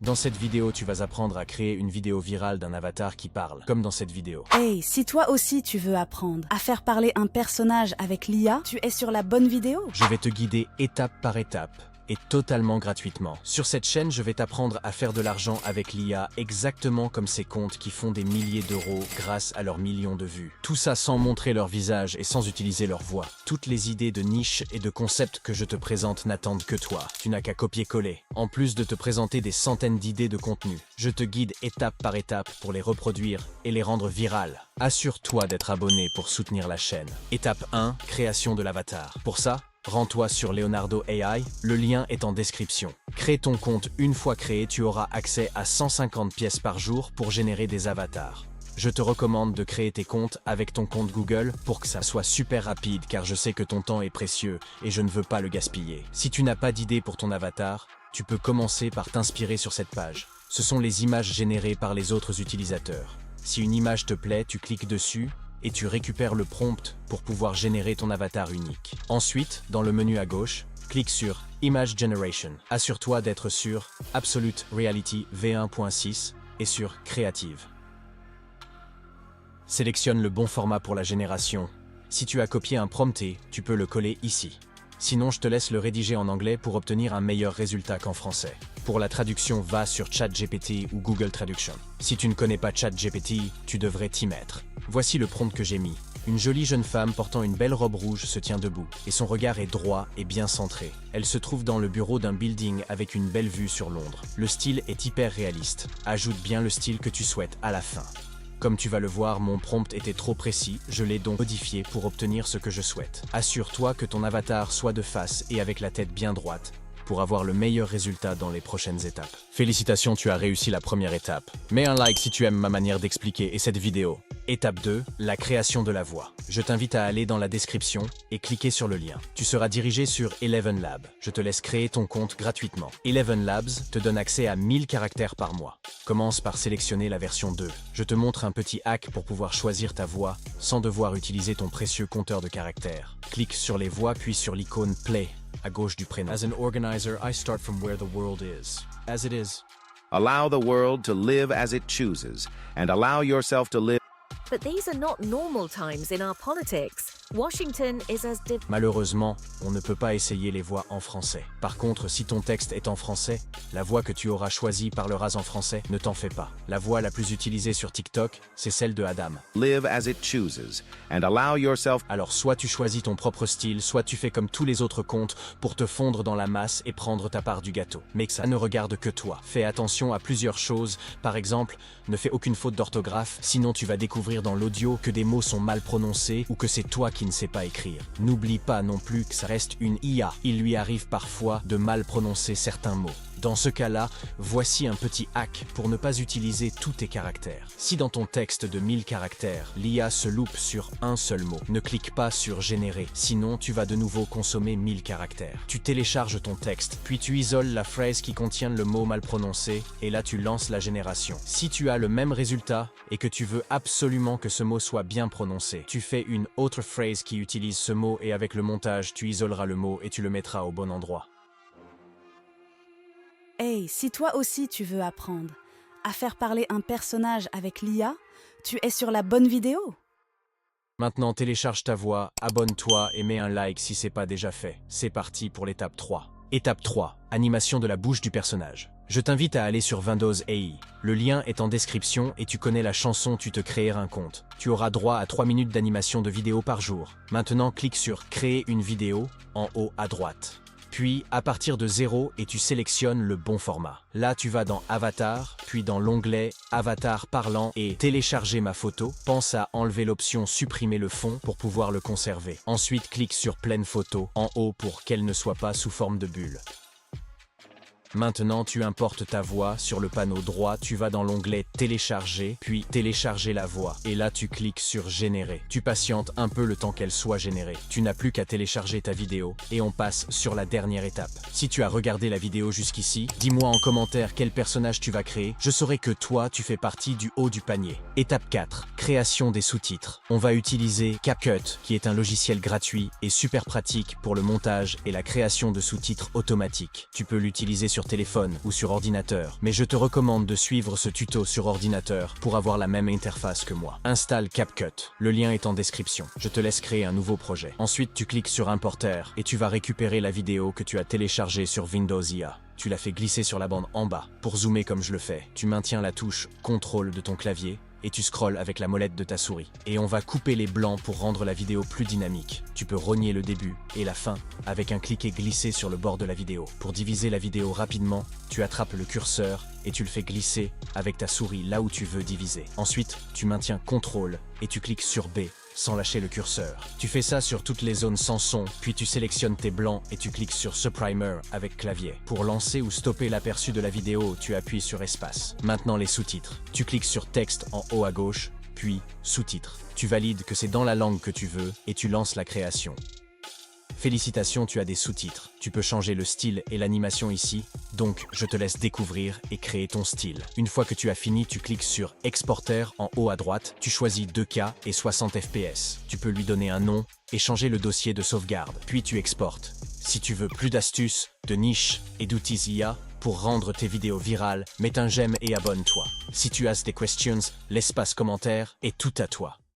Dans cette vidéo, tu vas apprendre à créer une vidéo virale d'un avatar qui parle, comme dans cette vidéo. Hey, si toi aussi tu veux apprendre à faire parler un personnage avec l'IA, tu es sur la bonne vidéo. Je vais te guider étape par étape et totalement gratuitement. Sur cette chaîne, je vais t'apprendre à faire de l'argent avec l'IA exactement comme ces comptes qui font des milliers d'euros grâce à leurs millions de vues. Tout ça sans montrer leur visage et sans utiliser leur voix. Toutes les idées de niche et de concepts que je te présente n'attendent que toi. Tu n'as qu'à copier-coller. En plus de te présenter des centaines d'idées de contenu, je te guide étape par étape pour les reproduire et les rendre virales. Assure-toi d'être abonné pour soutenir la chaîne. Étape 1, création de l'avatar. Pour ça, rends-toi sur Leonardo AI, le lien est en description. Crée ton compte, une fois créé, tu auras accès à 150 pièces par jour pour générer des avatars. Je te recommande de créer tes comptes avec ton compte Google pour que ça soit super rapide car je sais que ton temps est précieux et je ne veux pas le gaspiller. Si tu n'as pas d'idée pour ton avatar, tu peux commencer par t'inspirer sur cette page. Ce sont les images générées par les autres utilisateurs. Si une image te plaît, tu cliques dessus et tu récupères le prompt pour pouvoir générer ton avatar unique. Ensuite, dans le menu à gauche, clique sur Image Generation. Assure-toi d'être sur Absolute Reality V1.6 et sur Creative. Sélectionne le bon format pour la génération. Si tu as copié un prompté, tu peux le coller ici. Sinon, je te laisse le rédiger en anglais pour obtenir un meilleur résultat qu'en français. Pour la traduction, va sur ChatGPT ou Google Traduction. Si tu ne connais pas ChatGPT, tu devrais t'y mettre. Voici le prompt que j'ai mis. Une jolie jeune femme portant une belle robe rouge se tient debout, et son regard est droit et bien centré. Elle se trouve dans le bureau d'un building avec une belle vue sur Londres. Le style est hyper réaliste. Ajoute bien le style que tu souhaites à la fin. Comme tu vas le voir, mon prompt était trop précis, je l'ai donc modifié pour obtenir ce que je souhaite. Assure-toi que ton avatar soit de face et avec la tête bien droite, pour avoir le meilleur résultat dans les prochaines étapes. Félicitations, tu as réussi la première étape. Mets un like si tu aimes ma manière d'expliquer et cette vidéo. Étape 2, la création de la voix. Je t'invite à aller dans la description et cliquer sur le lien. Tu seras dirigé sur Eleven Labs. Je te laisse créer ton compte gratuitement. Eleven Labs te donne accès à 1000 caractères par mois. Commence par sélectionner la version 2. Je te montre un petit hack pour pouvoir choisir ta voix sans devoir utiliser ton précieux compteur de caractères. Clique sur les voix puis sur l'icône Play à gauche du prénom. As an organizer, I start from where the world is. As it is. Allow the world to live as it chooses, and allow yourself to live. But these are not normal times in our politics. Washington is as Malheureusement, on ne peut pas essayer les voix en français. Par contre, si ton texte est en français, la voix que tu auras choisie parlera en français, ne t'en fais pas. La voix la plus utilisée sur TikTok, c'est celle de Adam. Live as it chooses, and allow yourself. Alors soit tu choisis ton propre style, soit tu fais comme tous les autres comptes pour te fondre dans la masse et prendre ta part du gâteau. Mais ça ne regarde que toi. Fais attention à plusieurs choses. Par exemple, ne fais aucune faute d'orthographe, sinon tu vas découvrir dans l'audio que des mots sont mal prononcés ou que c'est toi qui ne sais pas écrire. N'oublie pas non plus que ça reste une IA. Il lui arrive parfois de mal prononcer certains mots. Dans ce cas-là, voici un petit hack pour ne pas utiliser tous tes caractères. Si dans ton texte de 1000 caractères, l'IA se loupe sur un seul mot, ne clique pas sur Générer, sinon tu vas de nouveau consommer 1000 caractères. Tu télécharges ton texte, puis tu isoles la phrase qui contient le mot mal prononcé, et là tu lances la génération. Si tu as le même résultat et que tu veux absolument que ce mot soit bien prononcé, tu fais une autre phrase qui utilise ce mot et avec le montage, tu isoleras le mot et tu le mettras au bon endroit. Hey, si toi aussi tu veux apprendre à faire parler un personnage avec l'IA, tu es sur la bonne vidéo. Maintenant, télécharge ta voix, abonne-toi et mets un like si c'est pas déjà fait. C'est parti pour l'étape 3. Étape 3. Animation de la bouche du personnage. Je t'invite à aller sur Windows AI. Le lien est en description et tu connais la chanson Tu te créer un compte. Tu auras droit à 3 minutes d'animation de vidéo par jour. Maintenant, clique sur Créer une vidéo en haut à droite. Puis, à partir de 0 et tu sélectionnes le bon format. Là, tu vas dans Avatar, puis dans l'onglet Avatar parlant et Télécharger ma photo. Pense à enlever l'option Supprimer le fond pour pouvoir le conserver. Ensuite, clique sur Pleine photo en haut pour qu'elle ne soit pas sous forme de bulle. Maintenant, tu importes ta voix. Sur le panneau droit, tu vas dans l'onglet Télécharger, puis Télécharger la voix. Et là, tu cliques sur Générer. Tu patientes un peu le temps qu'elle soit générée. Tu n'as plus qu'à télécharger ta vidéo et on passe sur la dernière étape. Si tu as regardé la vidéo jusqu'ici, dis-moi en commentaire quel personnage tu vas créer. Je saurai que toi, tu fais partie du haut du panier. Étape 4. Création des sous-titres. On va utiliser CapCut, qui est un logiciel gratuit et super pratique pour le montage et la création de sous-titres automatiques. Tu peux l'utiliser sur sur téléphone ou sur ordinateur, mais je te recommande de suivre ce tuto sur ordinateur pour avoir la même interface que moi. Installe CapCut. Le lien est en description. Je te laisse créer un nouveau projet. Ensuite, tu cliques sur Importer et tu vas récupérer la vidéo que tu as téléchargée sur Windows IA. Tu la fais glisser sur la bande en bas. Pour zoomer comme je le fais, tu maintiens la touche CTRL de ton clavier et tu scrolles avec la molette de ta souris. Et on va couper les blancs pour rendre la vidéo plus dynamique. Tu peux rogner le début et la fin avec un clic et glisser sur le bord de la vidéo. Pour diviser la vidéo rapidement, tu attrapes le curseur et tu le fais glisser avec ta souris là où tu veux diviser. Ensuite, tu maintiens CTRL et tu cliques sur B sans lâcher le curseur. Tu fais ça sur toutes les zones sans son, puis tu sélectionnes tes blancs et tu cliques sur Subprimer avec clavier. Pour lancer ou stopper l'aperçu de la vidéo, tu appuies sur espace. Maintenant les sous-titres. Tu cliques sur texte en haut à gauche, puis sous-titres. Tu valides que c'est dans la langue que tu veux et tu lances la création. Félicitations, tu as des sous-titres. Tu peux changer le style et l'animation ici, donc je te laisse découvrir et créer ton style. Une fois que tu as fini, tu cliques sur Exporter en haut à droite, tu choisis 2K et 60 fps. Tu peux lui donner un nom et changer le dossier de sauvegarde, puis tu exportes. Si tu veux plus d'astuces, de niches et d'outils IA pour rendre tes vidéos virales, mets un j'aime et abonne-toi. Si tu as des questions, l'espace commentaire est tout à toi.